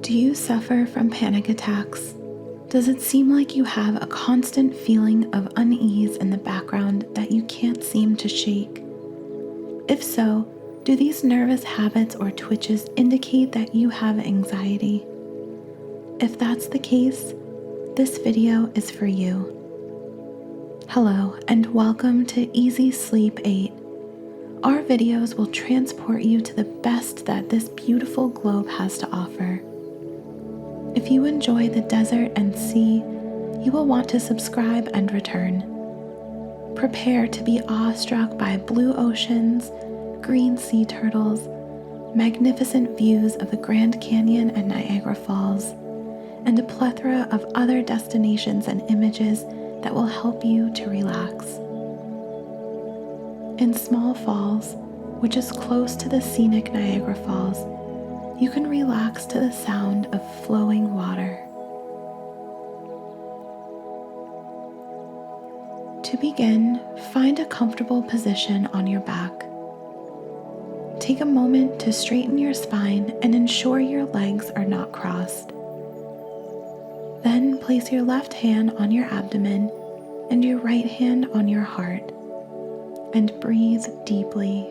Do you suffer from panic attacks? Does it seem like you have a constant feeling of unease in the background that you can't seem to shake? If so, do these nervous habits or twitches indicate that you have anxiety? If that's the case, this video is for you. Hello, and welcome to Easysleep8. Our videos will transport you to the best that this beautiful globe has to offer. If you enjoy the desert and sea, you will want to subscribe and return. Prepare to be awestruck by blue oceans, green sea turtles, magnificent views of the Grand Canyon and Niagara Falls, and a plethora of other destinations and images that will help you to relax. In Small Falls, which is close to the scenic Niagara Falls, you can relax to the sound of flowing water. To begin, find a comfortable position on your back. Take a moment to straighten your spine and ensure your legs are not crossed. Then place your left hand on your abdomen and your right hand on your heart, and breathe deeply.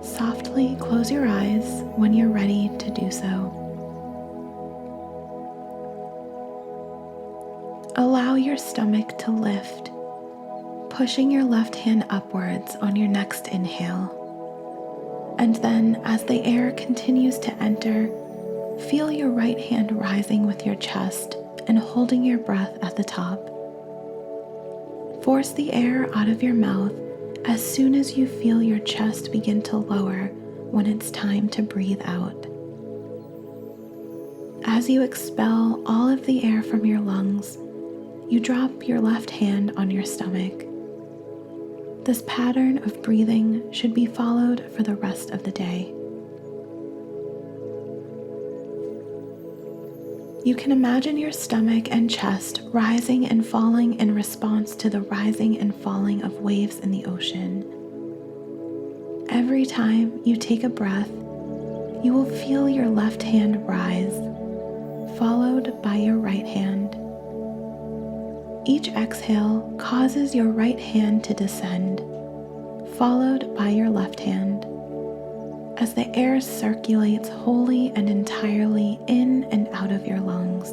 Softly close your eyes when you're ready to do so. Allow your stomach to lift, pushing your left hand upwards on your next inhale. And then, as the air continues to enter, feel your right hand rising with your chest and holding your breath at the top. Force the air out of your mouth as soon as you feel your chest begin to lower when it's time to breathe out. As you expel all of the air from your lungs, you drop your left hand on your stomach. This pattern of breathing should be followed for the rest of the day. You can imagine your stomach and chest rising and falling in response to the rising and falling of waves in the ocean. Every time you take a breath, you will feel your left hand rise, followed by your right hand. Each exhale causes your right hand to descend, followed by your left hand, as the air circulates wholly and entirely in and out of your lungs.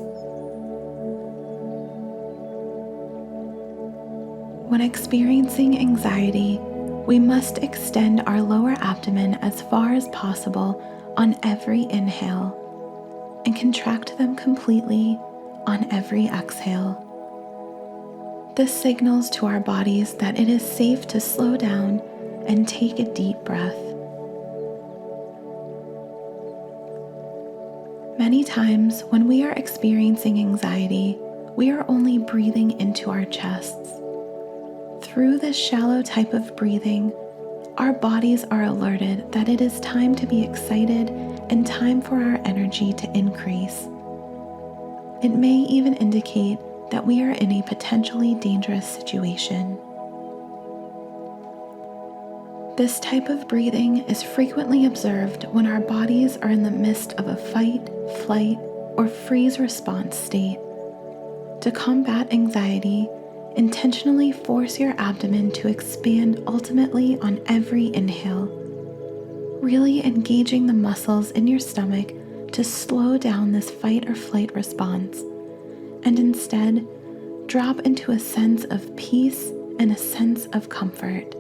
When experiencing anxiety, we must extend our lower abdomen as far as possible on every inhale and contract them completely on every exhale. This signals to our bodies that it is safe to slow down and take a deep breath. Many times when we are experiencing anxiety, we are only breathing into our chests. Through this shallow type of breathing, our bodies are alerted that it is time to be excited and time for our energy to increase. It may even indicate that we are in a potentially dangerous situation. This type of breathing is frequently observed when our bodies are in the midst of a fight, flight, or freeze response state. To combat anxiety, intentionally force your abdomen to expand ultimately on every inhale, really engaging the muscles in your stomach to slow down this fight or flight response, and instead drop into a sense of peace and a sense of comfort.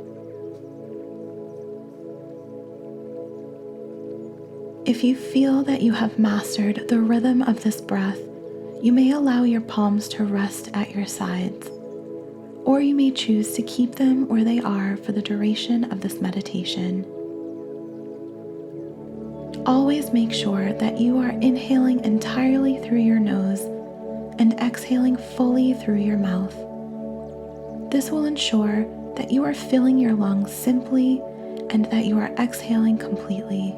If you feel that you have mastered the rhythm of this breath, you may allow your palms to rest at your sides, or you may choose to keep them where they are for the duration of this meditation. Always make sure that you are inhaling entirely through your nose and exhaling fully through your mouth. This will ensure that you are filling your lungs simply and that you are exhaling completely.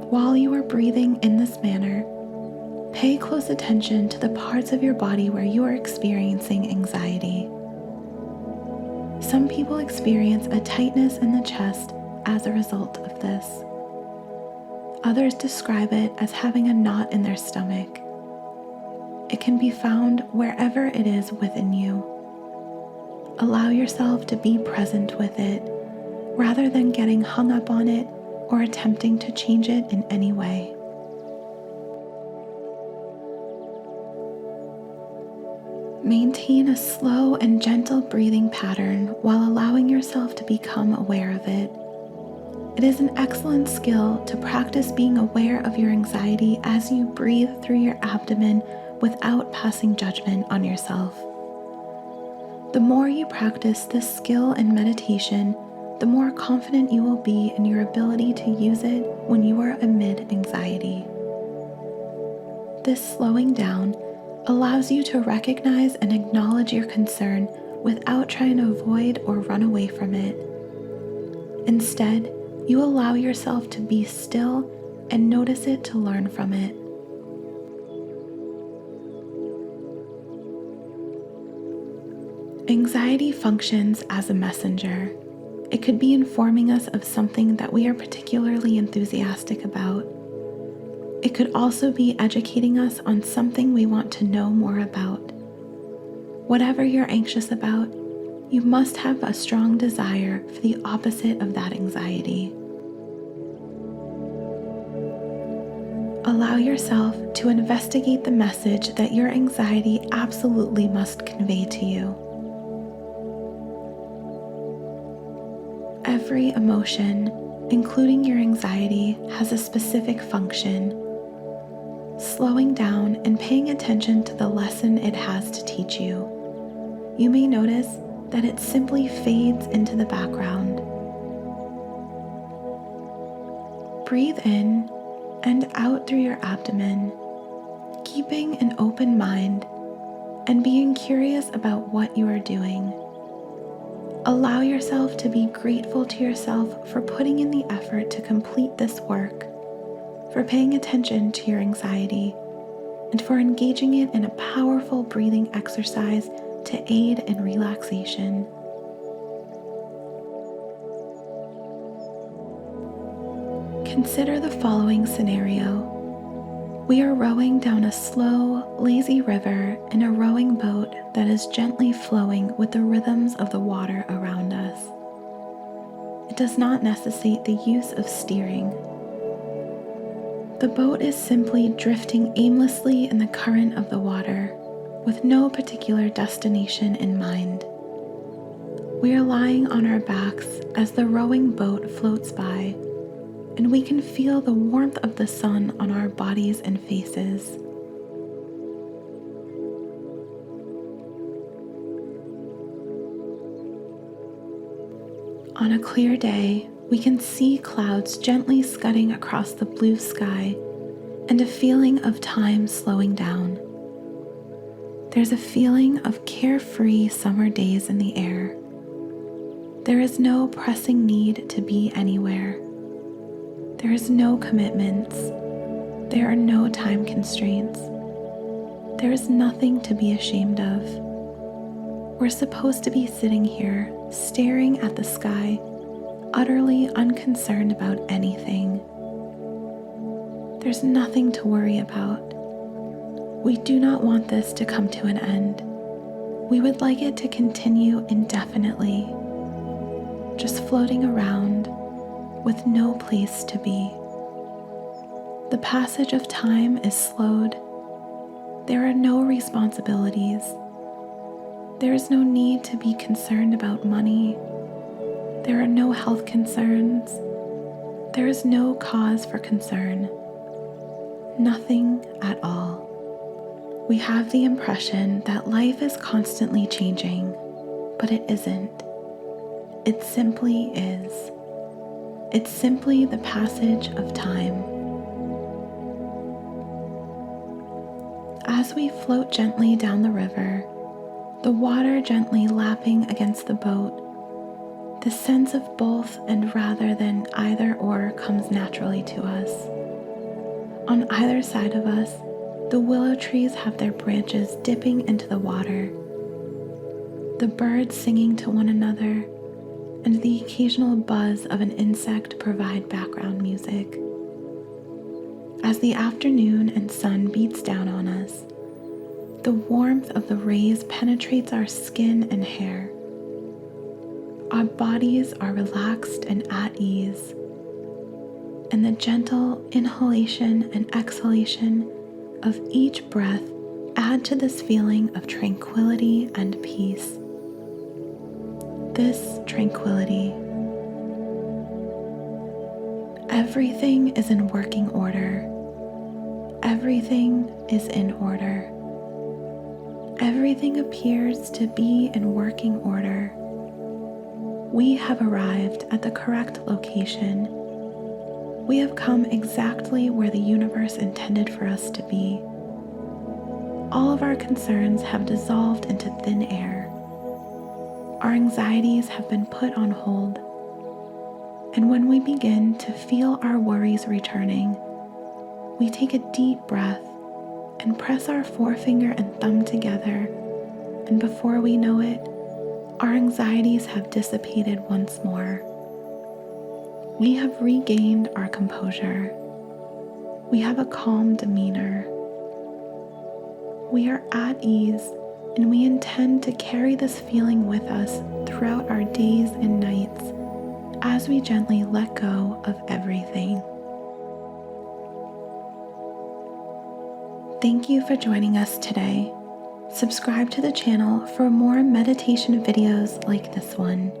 While you are breathing in this manner, pay close attention to the parts of your body where you are experiencing anxiety. Some people experience a tightness in the chest as a result of this. Others describe it as having a knot in their stomach. It can be found wherever it is within you. Allow yourself to be present with it rather than getting hung up on it or attempting to change it in any way. Maintain a slow and gentle breathing pattern while allowing yourself to become aware of it. It is an excellent skill to practice being aware of your anxiety as you breathe through your abdomen without passing judgment on yourself. The more you practice this skill in meditation, the more confident you will be in your ability to use it when you are amid anxiety. This slowing down allows you to recognize and acknowledge your concern without trying to avoid or run away from it. Instead, you allow yourself to be still and notice it to learn from it. Anxiety functions as a messenger. It could be informing us of something that we are particularly enthusiastic about. It could also be educating us on something we want to know more about. Whatever you're anxious about, you must have a strong desire for the opposite of that anxiety. Allow yourself to investigate the message that your anxiety absolutely must convey to you. Every emotion, including your anxiety, has a specific function. Slowing down and paying attention to the lesson it has to teach you, you may notice that it simply fades into the background. Breathe in and out through your abdomen, keeping an open mind and being curious about what you are doing. Allow yourself to be grateful to yourself for putting in the effort to complete this work, for paying attention to your anxiety, and for engaging it in a powerful breathing exercise to aid in relaxation. Consider the following scenario. We are rowing down a slow, lazy river in a rowing boat that is gently flowing with the rhythms of the water around us. It does not necessitate the use of steering. The boat is simply drifting aimlessly in the current of the water, with no particular destination in mind. We are lying on our backs as the rowing boat floats by, and we can feel the warmth of the sun on our bodies and faces. On a clear day, we can see clouds gently scudding across the blue sky and a feeling of time slowing down. There's a feeling of carefree summer days in the air. There is no pressing need to be anywhere. There is no commitments. There are no time constraints. There is nothing to be ashamed of. We're supposed to be sitting here, staring at the sky, utterly unconcerned about anything. There's nothing to worry about. We do not want this to come to an end. We would like it to continue indefinitely, just floating around with no place to be. The passage of time is slowed. There are no responsibilities. There is no need to be concerned about money. There are no health concerns. There is no cause for concern. Nothing at all. We have the impression that life is constantly changing, but it isn't. It simply is. It's simply the passage of time. As we float gently down the river, the water gently lapping against the boat, the sense of both and rather than either or comes naturally to us. On either side of us, the willow trees have their branches dipping into the water, the birds singing to one another, and the occasional buzz of an insect provide background music. As the afternoon and sun beats down on us, the warmth of the rays penetrates our skin and hair. Our bodies are relaxed and at ease, and the gentle inhalation and exhalation of each breath add to this feeling of tranquility and peace. This tranquility. Everything is in working order. Everything is in order. Everything appears to be in working order. We have arrived at the correct location. We have come exactly where the universe intended for us to be. All of our concerns have dissolved into thin air. Our anxieties have been put on hold. And when we begin to feel our worries returning, we take a deep breath and press our forefinger and thumb together, and before we know it, our anxieties have dissipated once more. We have regained our composure. We have a calm demeanor. We are at ease, and we intend to carry this feeling with us throughout our days and nights as we gently let go of everything. Thank you for joining us today. Subscribe to the channel for more meditation videos like this one.